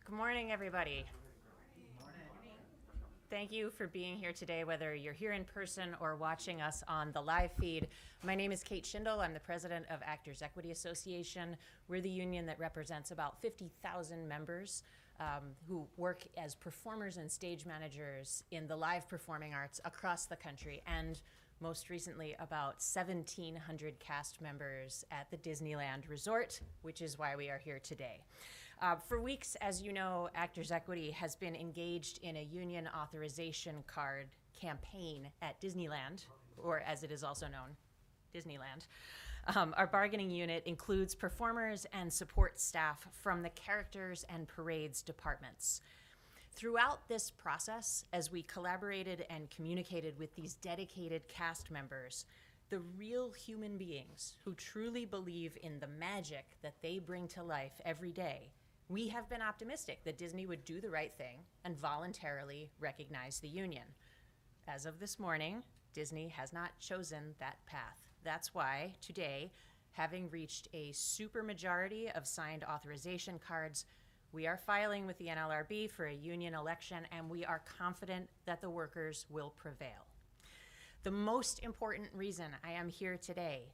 Good morning, everybody. Thank you for being here today, whether you're here in person or watching us on the live feed. My name is Kate Schindel. I'm the president of Actors Equity Association. We're the union that represents about 50,000 members who work as performers and stage managers in the live performing arts across the country, and most recently about 1,700 cast members at the Disneyland Resort, which is why we are here today. For weeks, as you know, Actors Equity has been engaged in a union authorization card campaign at Disneyland, or as it is also known, Disneyland. Our bargaining unit includes performers and support staff from the characters and parades departments. Throughout this process, as we collaborated and communicated with these dedicated cast members, the real human beings who truly believe in the magic that they bring to life every day, we have been optimistic that Disney would do the right thing and voluntarily recognize the union. As of this morning, Disney has not chosen that path. That's why today, having reached a supermajority of signed authorization cards, we are filing with the NLRB for a union election, and we are confident that the workers will prevail. The most important reason I am here today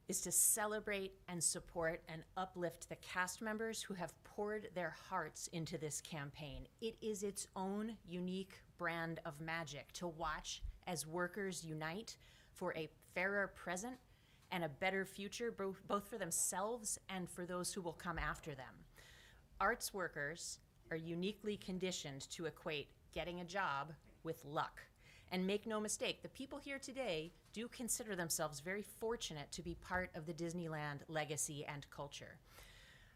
is to celebrate and support and uplift the cast members who have poured their hearts into this campaign. It is its own unique brand of magic to watch as workers unite for a fairer present and a better future, both for themselves and for those who will come after them. Arts workers are uniquely conditioned to equate getting a job with luck. And make no mistake, the people here today do consider themselves very fortunate to be part of the Disneyland legacy and culture.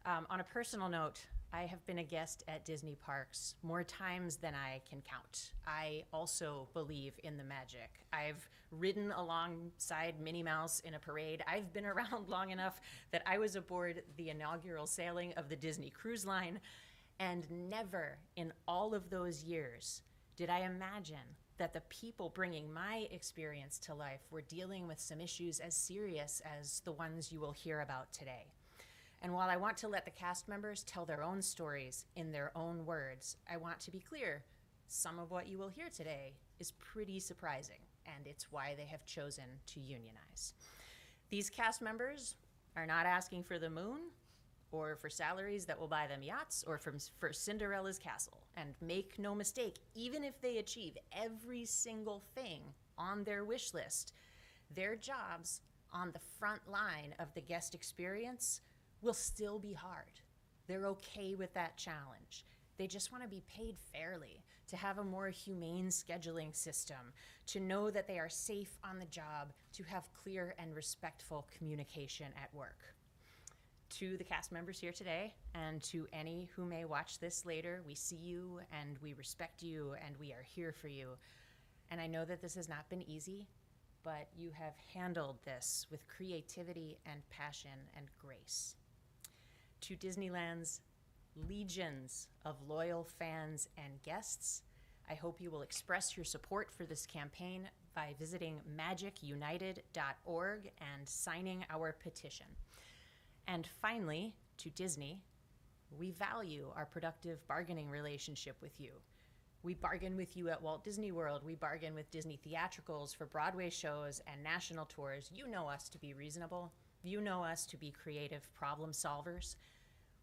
On a personal note, I have been a guest at Disney parks more times than I can count. I also believe in the magic. I've ridden alongside Minnie Mouse in a parade. I've been around long enough that I was aboard the inaugural sailing of the Disney Cruise Line, and never in all of those years did I imagine that the people bringing my experience to life were dealing with some issues as serious as the ones you will hear about today. And while I want to let the cast members tell their own stories in their own words, I want to be clear, some of what you will hear today is pretty surprising, and it's why they have chosen to unionize. These cast members are not asking for the moon, or for salaries that will buy them yachts, or for Cinderella's castle. And make no mistake, even if they achieve every single thing on their wish list, their jobs on the front line of the guest experience will still be hard. They're okay with that challenge. They just want to be paid fairly, to have a more humane scheduling system, to know that they are safe on the job, to have clear and respectful communication at work. To the cast members here today, and to any who may watch this later, we see you and we respect you and we are here for you. And I know that this has not been easy, but you have handled this with creativity and passion and grace. To Disneyland's legions of loyal fans and guests, I hope you will express your support for this campaign by visiting magicunited.org and signing our petition. And finally, to Disney, we value our productive bargaining relationship with you. We bargain with you at Walt Disney World. We bargain with Disney Theatricals for Broadway shows and national tours. You know us to be reasonable. You know us to be creative problem solvers.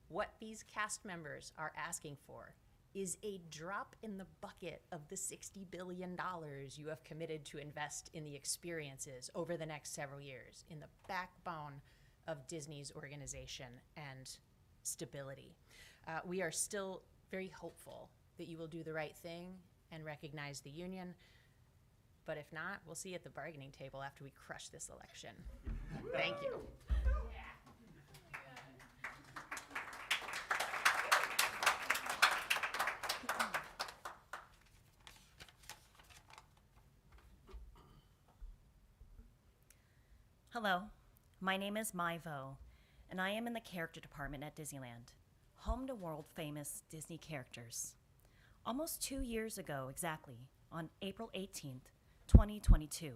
What these cast members are asking for is a drop in the bucket of the $60 billion you have committed to invest in the experiences over the next several years, in the backbone of Disney's organization and stability. We are still very hopeful that you will do the right thing and recognize the union, but if not, we'll see you at the bargaining table after we crush this election. Thank you. Hello, my name is Myvo, and I am in the character department at Disneyland, home to world-famous Disney characters. Almost 2 years ago exactly, on April 18th, 2022,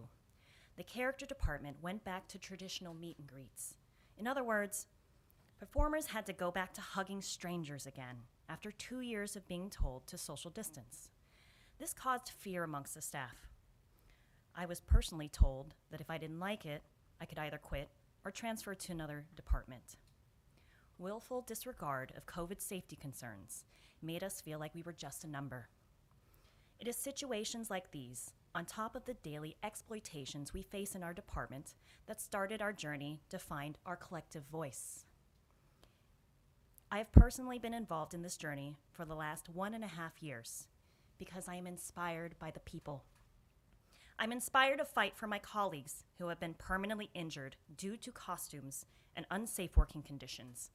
the character department went back to traditional meet and greets. In other words, performers had to go back to hugging strangers again after 2 years of being told to social distance. This caused fear amongst the staff. I was personally told that if I didn't like it, I could either quit or transfer to another department. Willful disregard of COVID safety concerns made us feel like we were just a number. It is situations like these, on top of the daily exploitations we face in our department, that started our journey to find our collective voice. I have personally been involved in this journey for the last 1.5 years because I am inspired by the people. I'm inspired to fight for my colleagues who have been permanently injured due to costumes and unsafe working conditions.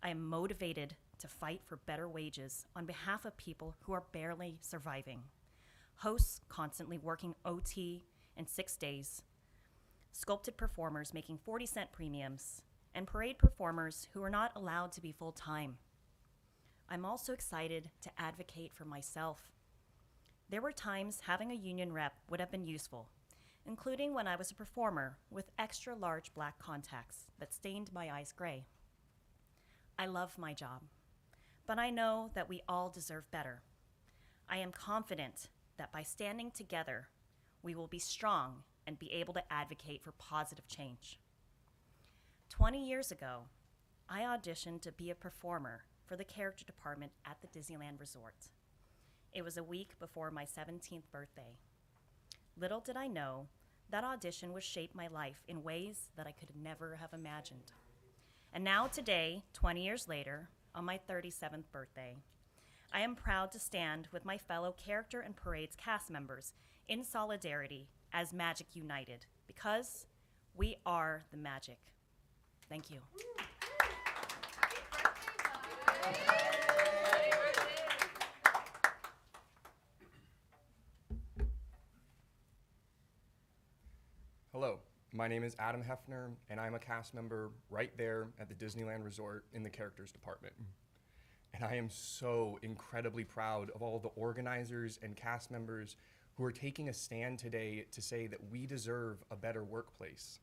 I am motivated to fight for better wages on behalf of people who are barely surviving. Hosts constantly working OT and 6 days, sculpted performers making 40-cent premiums, and parade performers who are not allowed to be full-time. I'm also excited to advocate for myself. There were times having a union rep would have been useful, including when I was a performer with extra large black contacts that stained my eyes gray. I love my job, but I know that we all deserve better. I am confident that by standing together, we will be strong and be able to advocate for positive change. 20 years ago, I auditioned to be a performer for the character department at the Disneyland Resort. It was a week before my 17th birthday. Little did I know that audition would shape my life in ways that I could never have imagined. And now today, 20 years later, on my 37th birthday, I am proud to stand with my fellow character and parades cast members in solidarity as Magic United, because we are the magic. Thank you. Hello, my name is Adam Hefner, and I'm a cast member right there at the Disneyland Resort in the characters department. And I am so incredibly proud of all the organizers and cast members who are taking a stand today to say that we deserve a better workplace.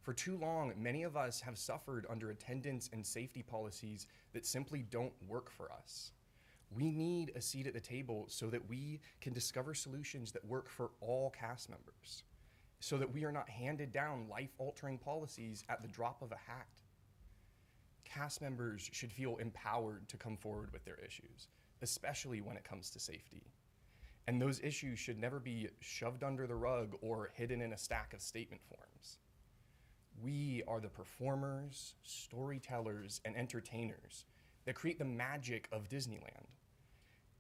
For too long, many of us have suffered under attendance and safety policies that simply don't work for us. We need a seat at the table so that we can discover solutions that work for all cast members, so that we are not handed down life-altering policies at the drop of a hat. Cast members should feel empowered to come forward with their issues, especially when it comes to safety. And those issues should never be shoved under the rug or hidden in a stack of statement forms. We are the performers, storytellers, and entertainers that create the magic of Disneyland.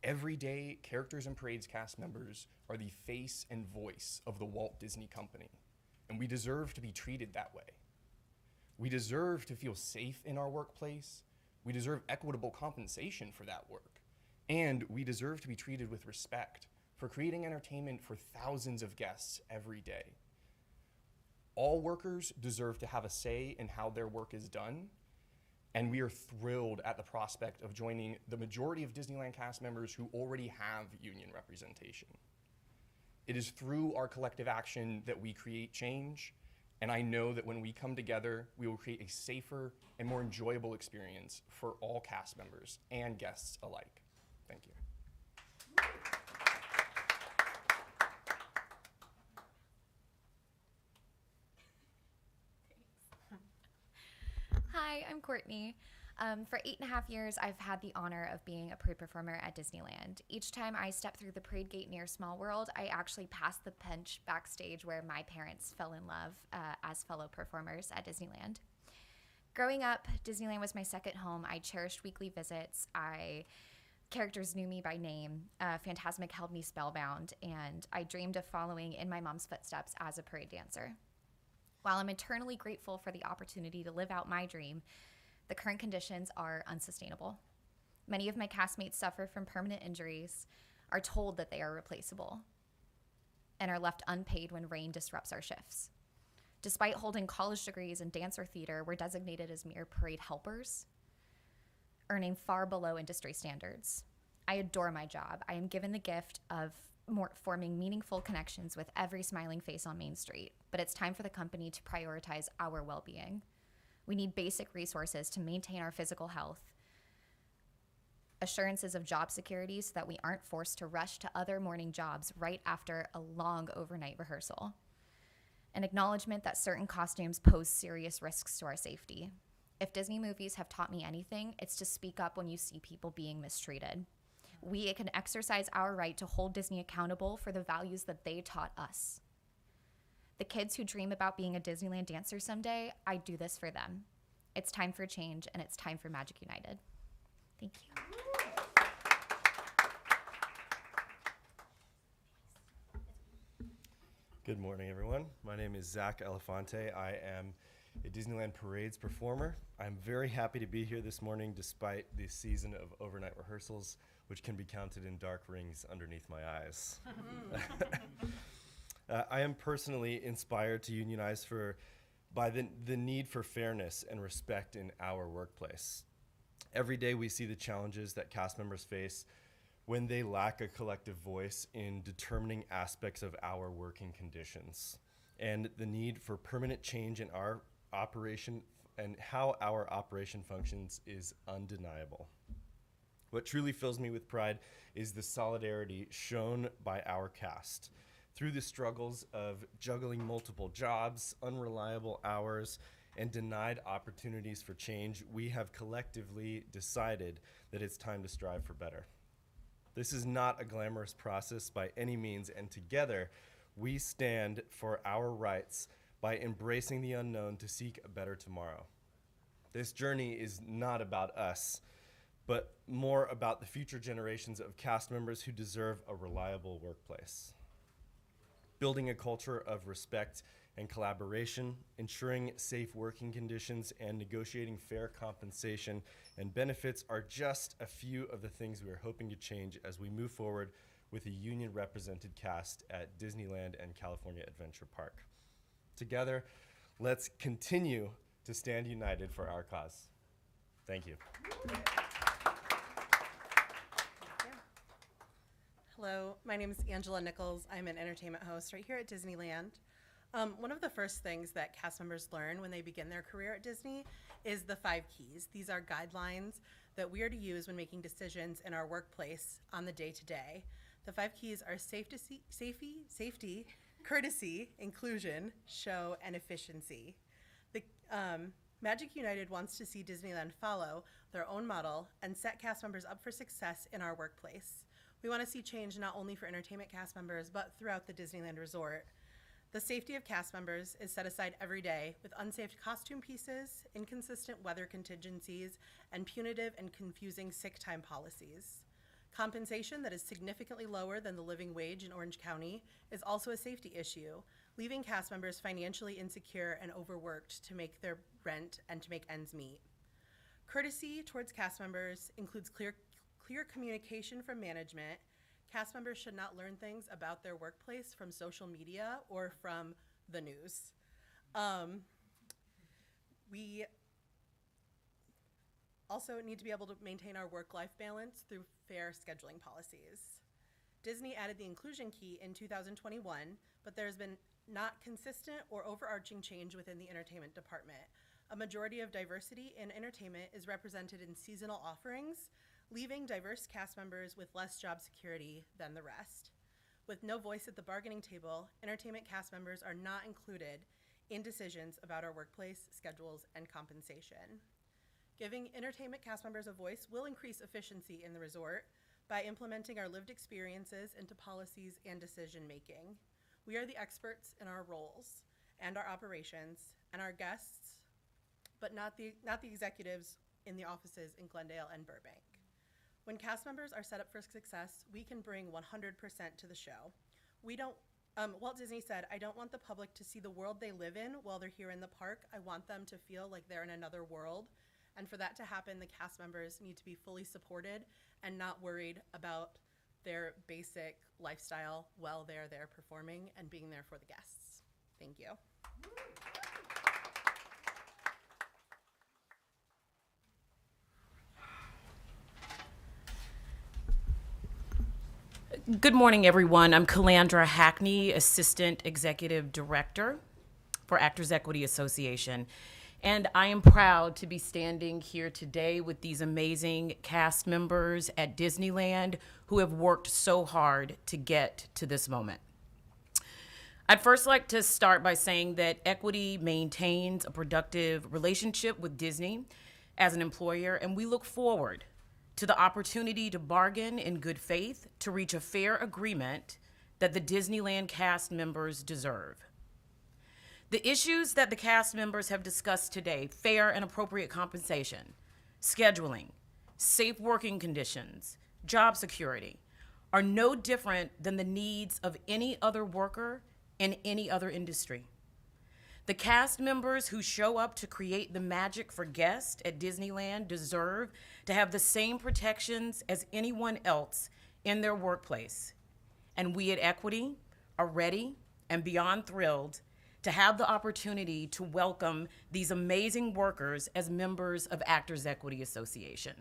Every day, characters and parades cast members are the face and voice of the Walt Disney Company, and we deserve to be treated that way. We deserve to feel safe in our workplace. We deserve equitable compensation for that work. And we deserve to be treated with respect for creating entertainment for thousands of guests every day. All workers deserve to have a say in how their work is done, and we are thrilled at the prospect of joining the majority of Disneyland cast members who already have union representation. It is through our collective action that we create change, and I know that when we come together, we will create a safer and more enjoyable experience for all cast members and guests alike. Thank you. Hi, I'm Courtney. For 8.5 years, I've had the honor of being a parade performer at Disneyland. Each time I step through the parade gate near Small World, I actually pass the bench backstage where my parents fell in love as fellow performers at Disneyland. Growing up, Disneyland was my second home. I cherished weekly visits. Characters knew me by name. Fantasmic held me spellbound, and I dreamed of following in my mom's footsteps as a parade dancer. While I'm eternally grateful for the opportunity to live out my dream, the current conditions are unsustainable. Many of my castmates suffer from permanent injuries, are told that they are replaceable, and are left unpaid when rain disrupts our shifts. Despite holding college degrees in dance or theater, we're designated as mere parade helpers, earning far below industry standards. I adore my job. I am given the gift of forming meaningful connections with every smiling face on Main Street, but it's time for the company to prioritize our well-being. We need basic resources to maintain our physical health. assurances of job security so that we aren't forced to rush to other morning jobs right after a long overnight rehearsal. An acknowledgement that certain costumes pose serious risks to our safety. If Disney movies have taught me anything, it's to speak up when you see people being mistreated. We can exercise our right to hold Disney accountable for the values that they taught us. The kids who dream about being a Disneyland dancer someday, I do this for them. It's time for change, and it's time for Magic United. Thank you. Good morning, everyone. My name is Zach Elefante. I am a Disneyland Parades performer. I'm very happy to be here this morning despite the season of overnight rehearsals, which can be counted in dark rings underneath my eyes. I am personally inspired to unionize by the need for fairness and respect in our workplace. Every day we see the challenges that cast members face when they lack a collective voice in determining aspects of our working conditions, and the need for permanent change in our operation and how our operation functions is undeniable. What truly fills me with pride is the solidarity shown by our cast. Through the struggles of juggling multiple jobs, unreliable hours, and denied opportunities for change, we have collectively decided that it's time to strive for better. This is not a glamorous process by any means, and together we stand for our rights by embracing the unknown to seek a better tomorrow. This journey is not about us, but more about the future generations of cast members who deserve a reliable workplace. Building a culture of respect and collaboration, ensuring safe working conditions, and negotiating fair compensation and benefits are just a few of the things we are hoping to change as we move forward with a union-represented cast at Disneyland and California Adventure Park. Together, let's continue to stand united for our cause. Thank you. Hello, my name is Angela Nichols. I'm an entertainment host right here at Disneyland. One of the first things that cast members learn when they begin their career at Disney is the 5 keys. These are guidelines that we are to use when making decisions in our workplace on the day-to-day. The 5 keys are safety, courtesy, inclusion, show, and efficiency. The Magic United wants to see Disneyland follow their own model and set cast members up for success in our workplace. We want to see change not only for entertainment cast members, but throughout the Disneyland Resort. The safety of cast members is set aside every day with unsafe costume pieces, inconsistent weather contingencies, and punitive and confusing sick time policies. Compensation that is significantly lower than the living wage in Orange County is also a safety issue, leaving cast members financially insecure and overworked to make their rent and to make ends meet. Courtesy towards cast members includes clear communication from management. Cast members should not learn things about their workplace from social media or from the news. We also need to be able to maintain our work-life balance through fair scheduling policies. Disney added the inclusion key in 2021, but there's been not consistent or overarching change within the entertainment department. A majority of diversity in entertainment is represented in seasonal offerings, leaving diverse cast members with less job security than the rest. With no voice at the bargaining table, entertainment cast members are not included in decisions about our workplace, schedules, and compensation. Giving entertainment cast members a voice will increase efficiency in the resort by implementing our lived experiences into policies and decision-making. We are the experts in our roles and our operations and our guests, but not the executives in the offices in Glendale and Burbank. When cast members are set up for success, we can bring 100% to the show. Walt Disney said, "I don't want the public to see the world they live in while they're here in the park. I want them to feel like they're in another world." And for that to happen, the cast members need to be fully supported and not worried about their basic lifestyle while they're there performing and being there for the guests. Thank you. Good morning, everyone. I'm Kandra Hackney, Assistant Executive Director for Actors Equity Association. And I am proud to be standing here today with these amazing cast members at Disneyland who have worked so hard to get to this moment. I'd first like to start by saying that Equity maintains a productive relationship with Disney as an employer, and we look forward to the opportunity to bargain in good faith to reach a fair agreement that the Disneyland cast members deserve. The issues that the cast members have discussed today, fair and appropriate compensation, scheduling, safe working conditions, job security, are no different than the needs of any other worker in any other industry. The cast members who show up to create the magic for guests at Disneyland deserve to have the same protections as anyone else in their workplace. And we at Equity are ready and beyond thrilled to have the opportunity to welcome these amazing workers as members of Actors Equity Association.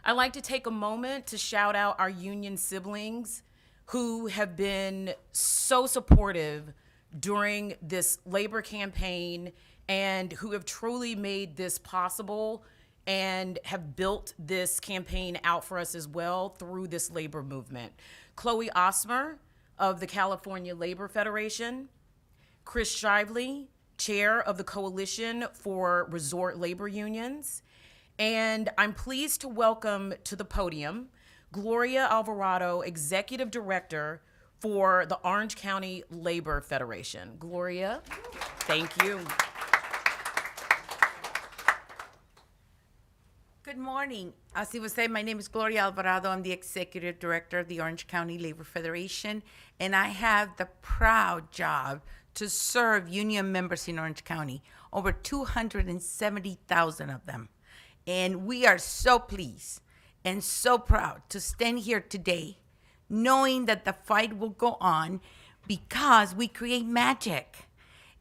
I'd like to take a moment to shout out our union siblings who have been so supportive during this labor campaign and who have truly made this possible and have built this campaign out for us as well through this labor movement. Chloe Osmer of the California Labor Federation, Chris Shively, chair of the Coalition for Resort Labor Unions, and I'm pleased to welcome to the podium Gloria Alvarado, executive director for the Orange County Labor Federation. Gloria, thank you. Good morning. As it was said, my name is Gloria Alvarado. I'm the executive director of the Orange County Labor Federation, and I have the proud job to serve union members in Orange County, over 270,000 of them. And we are so pleased and so proud to stand here today knowing that the fight will go on because we create magic.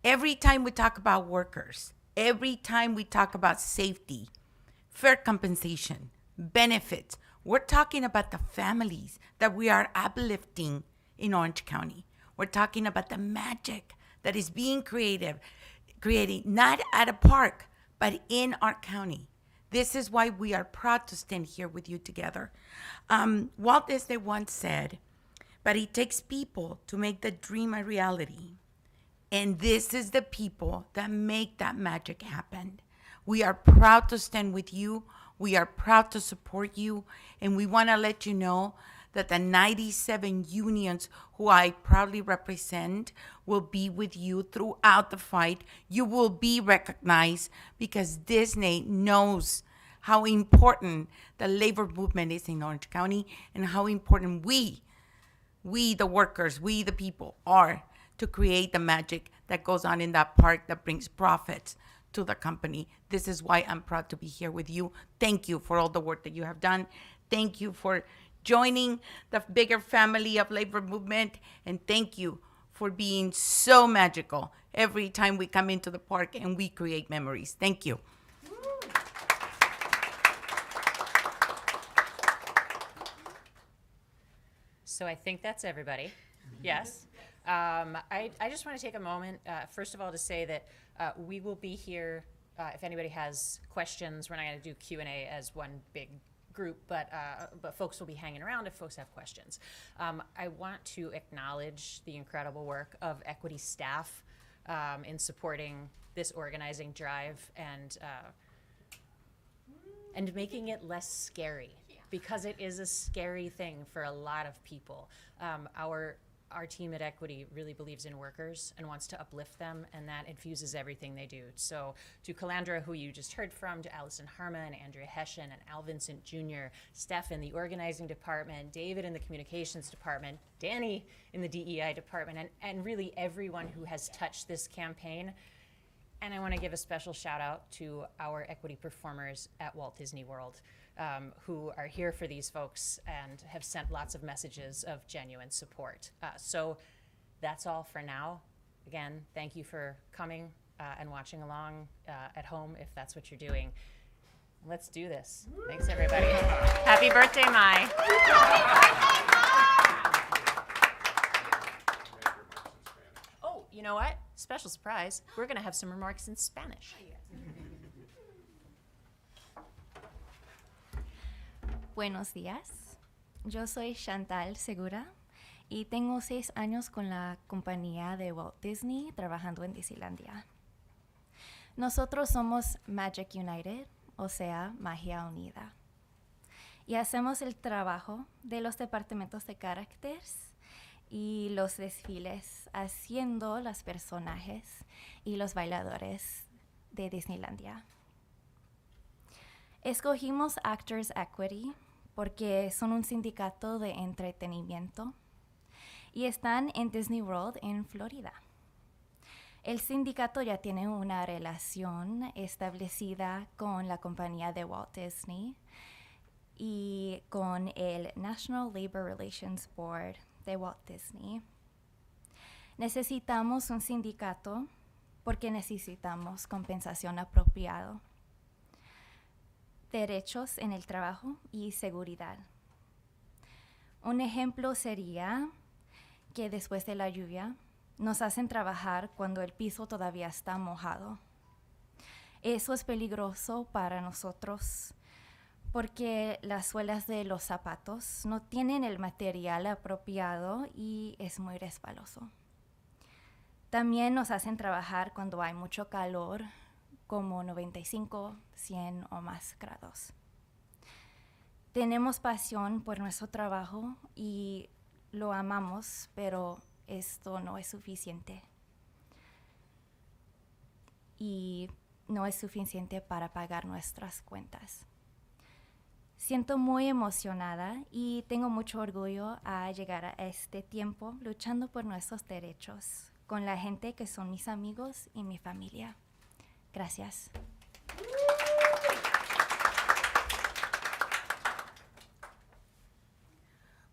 Every time we talk about workers, every time we talk about safety, fair compensation, benefits, we're talking about the families that we are uplifting in Orange County. We're talking about the magic that is being created not at a park, but in our county. This is why we are proud to stand here with you together. Walt Disney once said, but it takes people to make the dream a reality. And this is the people that make that magic happen. We are proud to stand with you. We are proud to support you. And we want to let you know that the 97 unions who I proudly represent will be with you throughout the fight. You will be recognized because Disney knows how important the labor movement is in Orange County and how important we the workers, we the people are to create the magic that goes on in that park that brings profits to the company. This is why I'm proud to be here with you. Thank you for all the work that you have done. Thank you for joining the bigger family of labor movement, and thank you for being so magical every time we come into the park and we create memories. Thank you. So I think that's everybody. Yes. I just want to take a moment, first of all, to say that we will be here if anybody has questions. We're not going to do Q&A as one big group, but folks will be hanging around if folks have questions. I want to acknowledge the incredible work of Equity staff in supporting this organizing drive and making it less scary, because it is a scary thing for a lot of people. Our team at Equity really believes in workers and wants to uplift them, and that infuses everything they do. So to Kandra, who you just heard from, to Allison Harmon, Andrea Hessian, and Al Vincent Jr., Steph in the organizing department, David in the communications department, Danny in the DEI department, and really everyone who has touched this campaign. And I want to give a special shout out to our Equity performers at Walt Disney World, who are here for these folks and have sent lots of messages of genuine support. So that's all for now. Again, thank you for coming and watching along at home if that's what you're doing. Let's do this. Thanks, everybody. Happy birthday, Mai. Oh, you know what? Special surprise. We're going to have some remarks in Spanish. Buenos días. Yo soy Chantal Segura y tengo 6 años con la compañía de Walt Disney trabajando en Disneylandia. Nosotros somos Magic United, o sea, Magia Unida. Y hacemos el trabajo de los departamentos de caracteres y los desfiles, haciendo los personajes y los bailadores de Disneylandia. Escogimos Actors Equity porque son un sindicato de entretenimiento y están en Disney World en Florida. El sindicato ya tiene una relación establecida con la compañía de Walt Disney y con el National Labor Relations Board de Walt Disney. Necesitamos un sindicato porque necesitamos compensación apropiada, derechos en el trabajo y seguridad. Un ejemplo sería que después de la lluvia nos hacen trabajar cuando el piso todavía está mojado. Eso es peligroso para nosotros porque las suelas de los zapatos no tienen el material apropiado y es muy resbaloso. También nos hacen trabajar cuando hay mucho calor, como 95, 100 o más grados. Tenemos pasión por nuestro trabajo y lo amamos, pero esto no es suficiente. Y no es suficiente para pagar nuestras cuentas. Siento muy emocionada y tengo mucho orgullo a llegar a este tiempo luchando por nuestros derechos con la gente que son mis amigos y mi familia. Gracias.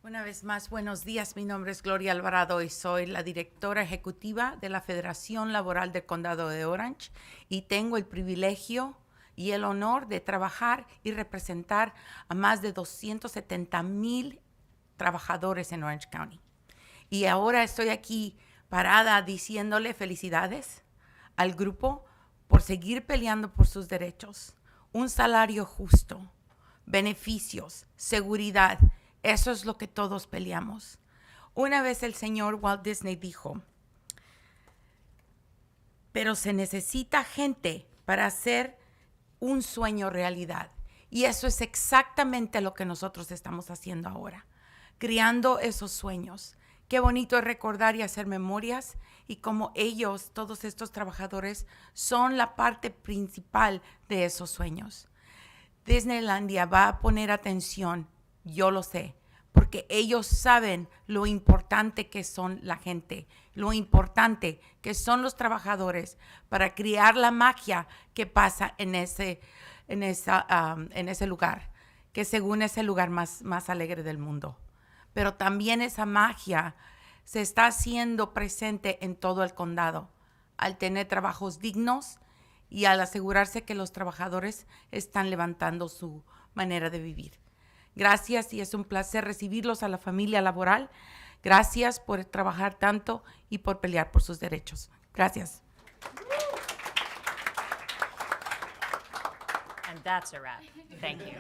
Una vez más, buenos días. Mi nombre es Gloria Alvarado y soy la directora ejecutiva de la Federación Laboral del Condado de Orange y tengo el privilegio y el honor de trabajar y representar a más de 270,000 trabajadores en Orange County. Y ahora estoy aquí parada diciéndole felicidades al grupo por seguir peleando por sus derechos, un salario justo, beneficios, seguridad. Eso es lo que todos peleamos. Una vez el señor Walt Disney dijo, pero se necesita gente para hacer un sueño realidad. Y eso es exactamente lo que nosotros estamos haciendo ahora, creando esos sueños. Qué bonito es recordar y hacer memorias y cómo ellos, todos estos trabajadores, son la parte principal de esos sueños. Disneylandia va a poner atención, yo lo sé, porque ellos saben lo importante que son la gente, lo importante que son los trabajadores para crear la magia que pasa en ese lugar, que según es el lugar más alegre del mundo. Pero también esa magia se está haciendo presente en todo el condado al tener trabajos dignos y al asegurarse que los trabajadores están levantando su manera de vivir. Gracias y es un placer recibirlos a la familia laboral. Gracias por trabajar tanto y por pelear por sus derechos. Gracias. And that's a wrap. Thank you.